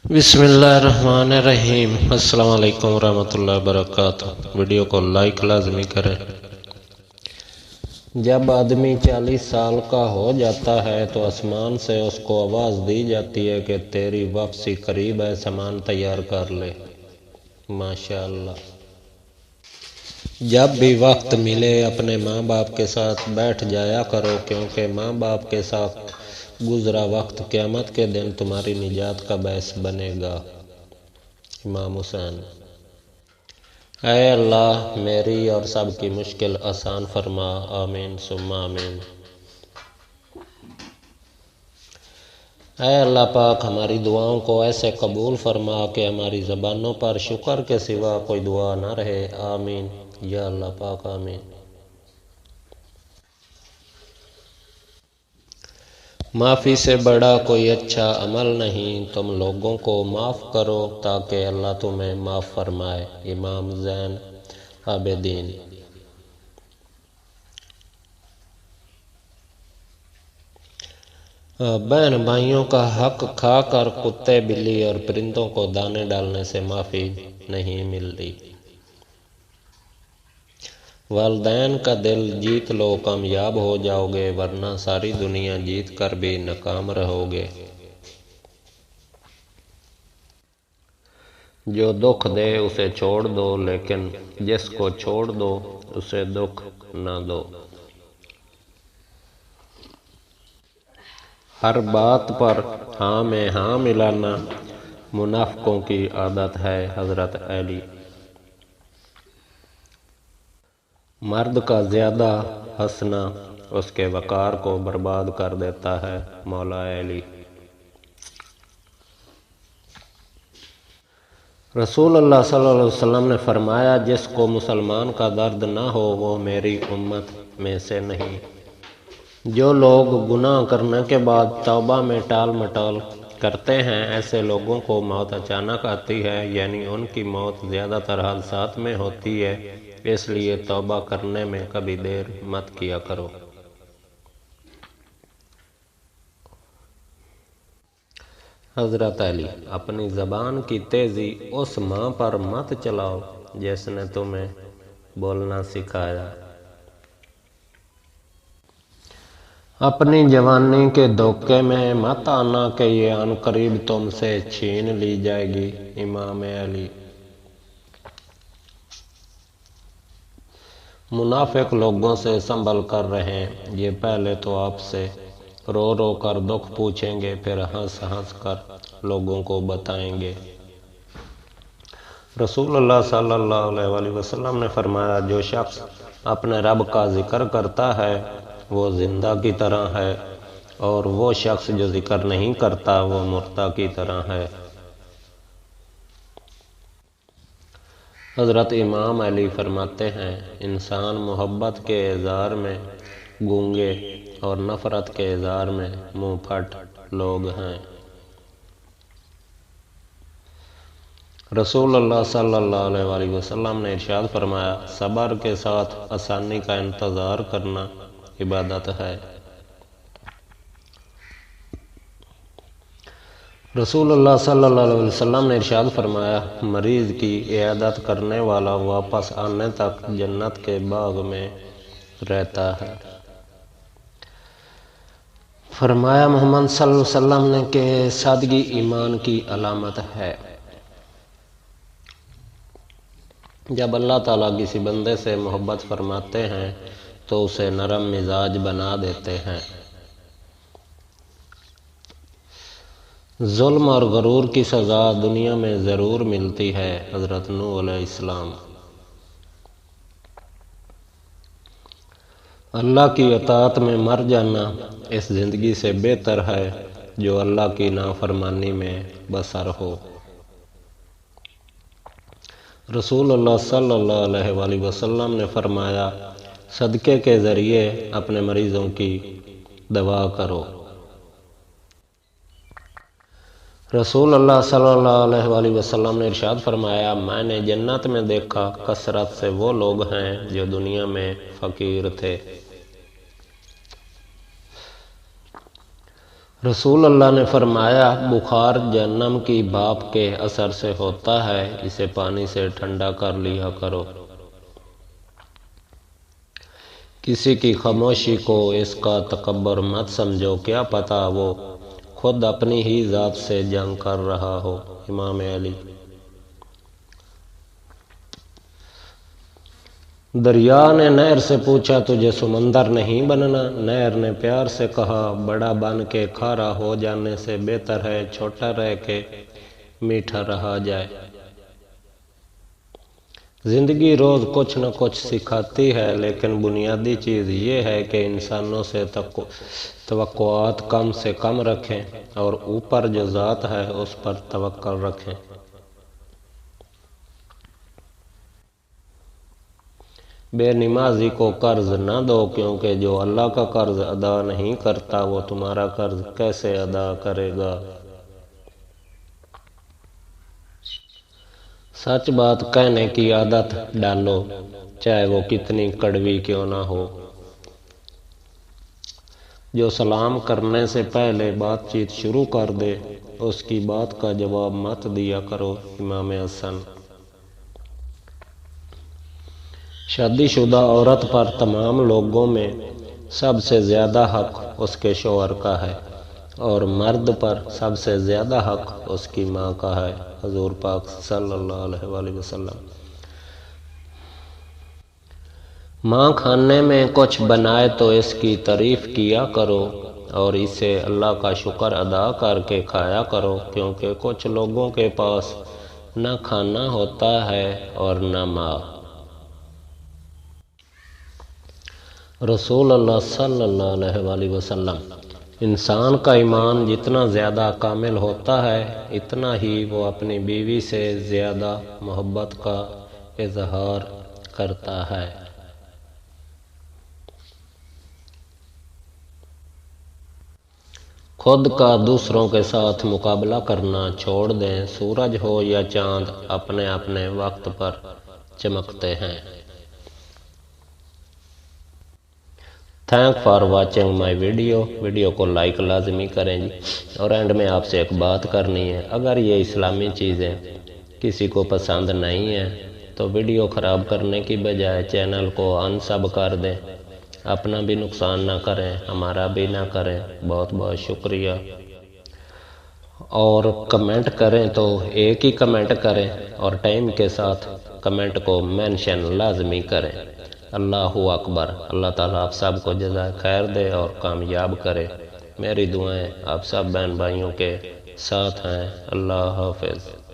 بسم اللہ الرحمن الرحیم۔ السلام علیکم ورحمۃ اللہ وبرکاتہ۔ ویڈیو کو لائک لازمی کریں۔ جب آدمی 40 سال کا ہو جاتا ہے تو آسمان سے اس کو آواز دی جاتی ہے کہ تیری واپسی قریب ہے، سامان تیار کر لے۔ ماشاءاللہ۔ جب بھی وقت ملے اپنے ماں باپ کے ساتھ بیٹھ جایا کرو، کیونکہ ماں باپ کے ساتھ گزرا وقت قیامت کے دن تمہاری نجات کا باعث بنے گا۔ امام حسین۔ اے اللہ میری اور سب کی مشکل آسان فرما، آمین ثم آمین۔ اے اللہ پاک ہماری دعاؤں کو ایسے قبول فرما کہ ہماری زبانوں پر شکر کے سوا کوئی دعا نہ رہے، آمین یا اللہ پاک، آمین۔ معافی سے بڑا کوئی اچھا عمل نہیں، تم لوگوں کو معاف کرو تاکہ اللہ تمہیں معاف فرمائے۔ امام زین العابدین۔ بہن بھائیوں کا حق کھا کر کتے بلی اور پرندوں کو دانے ڈالنے سے معافی نہیں ملتی۔ والدین کا دل جیت لو، کامیاب ہو جاؤ گے، ورنہ ساری دنیا جیت کر بھی ناکام رہو گے۔ جو دکھ دے اسے چھوڑ دو، لیکن جس کو چھوڑ دو اسے دکھ نہ دو۔ ہر بات پر ہاں میں ہاں ملانا منافقوں کی عادت ہے۔ حضرت علی۔ مرد کا زیادہ ہنسنا اس کے وقار کو برباد کر دیتا ہے۔ مولا علی۔ رسول اللہ صلی اللہ علیہ وسلم نے فرمایا، جس کو مسلمان کا درد نہ ہو وہ میری امت میں سے نہیں۔ جو لوگ گناہ کرنے کے بعد توبہ میں ٹال مٹول کرتے ہیں، ایسے لوگوں کو موت اچانک آتی ہے، یعنی ان کی موت زیادہ تر حادثات میں ہوتی ہے، اس لیے توبہ کرنے میں کبھی دیر مت کیا کرو۔ حضرت علی۔ اپنی زبان کی تیزی اس ماں پر مت چلاؤ جس نے تمہیں بولنا سکھایا۔ اپنی جوانی کے دھوکے میں مت آنا کہ یہ عنقریب تم سے چھین لی جائے گی۔ امام علی۔ منافق لوگوں سے سنبھل کر رہیں، یہ پہلے تو آپ سے رو رو کر دکھ پوچھیں گے، پھر ہنس ہنس کر لوگوں کو بتائیں گے۔ رسول اللہ صلی اللہ علیہ وسلم نے فرمایا، جو شخص اپنے رب کا ذکر کرتا ہے وہ زندہ کی طرح ہے، اور وہ شخص جو ذکر نہیں کرتا وہ مردہ کی طرح ہے۔ حضرت امام علی فرماتے ہیں، انسان محبت کے اظہار میں گونگے اور نفرت کے اظہار میں منہ پھٹ لوگ ہیں۔ رسول اللہ صلی اللہ علیہ وسلم نے ارشاد فرمایا، صبر کے ساتھ آسانی کا انتظار کرنا عبادت ہے۔ رسول اللہ صلی اللہ علیہ وسلم نے ارشاد فرمایا، مریض کی عیادت کرنے والا واپس آنے تک جنت کے باغ میں رہتا ہے۔ فرمایا محمد صلی اللہ علیہ وسلم نے کہ سادگی ایمان کی علامت ہے۔ جب اللہ تعالیٰ کسی بندے سے محبت فرماتے ہیں تو اسے نرم مزاج بنا دیتے ہیں۔ ظلم اور غرور کی سزا دنیا میں ضرور ملتی ہے۔ حضرت نوح علیہ السلام۔ اللہ کی اطاعت میں مر جانا اس زندگی سے بہتر ہے جو اللہ کی نافرمانی میں بسر ہو۔ رسول اللہ صلی اللہ علیہ وسلم نے فرمایا، صدقے کے ذریعے اپنے مریضوں کی دوا کرو۔ رسول اللہ صلی اللہ علیہ وسلم نے ارشاد فرمایا، میں نے جنت میں دیکھا کثرت سے وہ لوگ ہیں جو دنیا میں فقیر تھے۔ رسول اللہ نے فرمایا بخار جہنم کی بھاپ کے اثر سے ہوتا ہے، اسے پانی سے ٹھنڈا کر لیا کرو۔ کسی کی خاموشی کو اس کا تکبر مت سمجھو، کیا پتہ وہ خود اپنی ہی ذات سے جنگ کر رہا ہو۔ امام علی۔ دریا نے نہر سے پوچھا تجھے سمندر نہیں بننا؟ نہر نے پیار سے کہا بڑا بن کے کھارا ہو جانے سے بہتر ہے چھوٹا رہ کے میٹھا رہا جائے۔ زندگی روز کچھ نہ کچھ سکھاتی ہے، لیکن بنیادی چیز یہ ہے کہ انسانوں سے توقعات کم سے کم رکھیں اور اوپر جو ذات ہے اس پر توکل رکھیں۔ بے نمازی کو قرض نہ دو، کیونکہ جو اللہ کا قرض ادا نہیں کرتا وہ تمہارا قرض کیسے ادا کرے گا۔ سچ بات کہنے کی عادت ڈالو، چاہے وہ کتنی کڑوی کیوں نہ ہو۔ جو سلام کرنے سے پہلے بات چیت شروع کر دے اس کی بات کا جواب مت دیا کرو۔ امام حسن۔ شادی شدہ عورت پر تمام لوگوں میں سب سے زیادہ حق اس کے شوہر کا ہے، اور مرد پر سب سے زیادہ حق اس کی ماں کا ہے۔ حضور پاک صلی اللہ علیہ وآلہ وسلم۔ ماں کھانے میں کچھ بنائے تو اس کی تعریف کیا کرو اور اسے اللہ کا شکر ادا کر کے کھایا کرو، کیونکہ کچھ لوگوں کے پاس نہ کھانا ہوتا ہے اور نہ ماں۔ رسول اللہ صلی اللہ علیہ وآلہ وسلم۔ انسان کا ایمان جتنا زیادہ کامل ہوتا ہے اتنا ہی وہ اپنی بیوی سے زیادہ محبت کا اظہار کرتا ہے۔ خود کا دوسروں کے ساتھ مقابلہ کرنا چھوڑ دیں، سورج ہو یا چاند اپنے اپنے وقت پر چمکتے ہیں۔ Thank for watching my video کو لائک لازمی کریں جی۔ اور اینڈ میں آپ سے ایک بات کرنی ہے، اگر یہ اسلامی چیزیں کسی کو پسند نہیں ہیں تو ویڈیو خراب کرنے کی بجائے چینل کو ان سب کر دیں، اپنا بھی نقصان نہ کریں ہمارا بھی نہ کریں۔ بہت بہت شکریہ۔ اور کمنٹ کریں تو ایک ہی کمنٹ کریں اور ٹائم کے ساتھ کمنٹ کو مینشن لازمی کریں۔ اللہ اکبر۔ اللہ تعالیٰ آپ سب کو جزائے خیر دے اور کامیاب کرے۔ میری دعائیں آپ سب بہن بھائیوں کے ساتھ ہیں۔ اللہ حافظ۔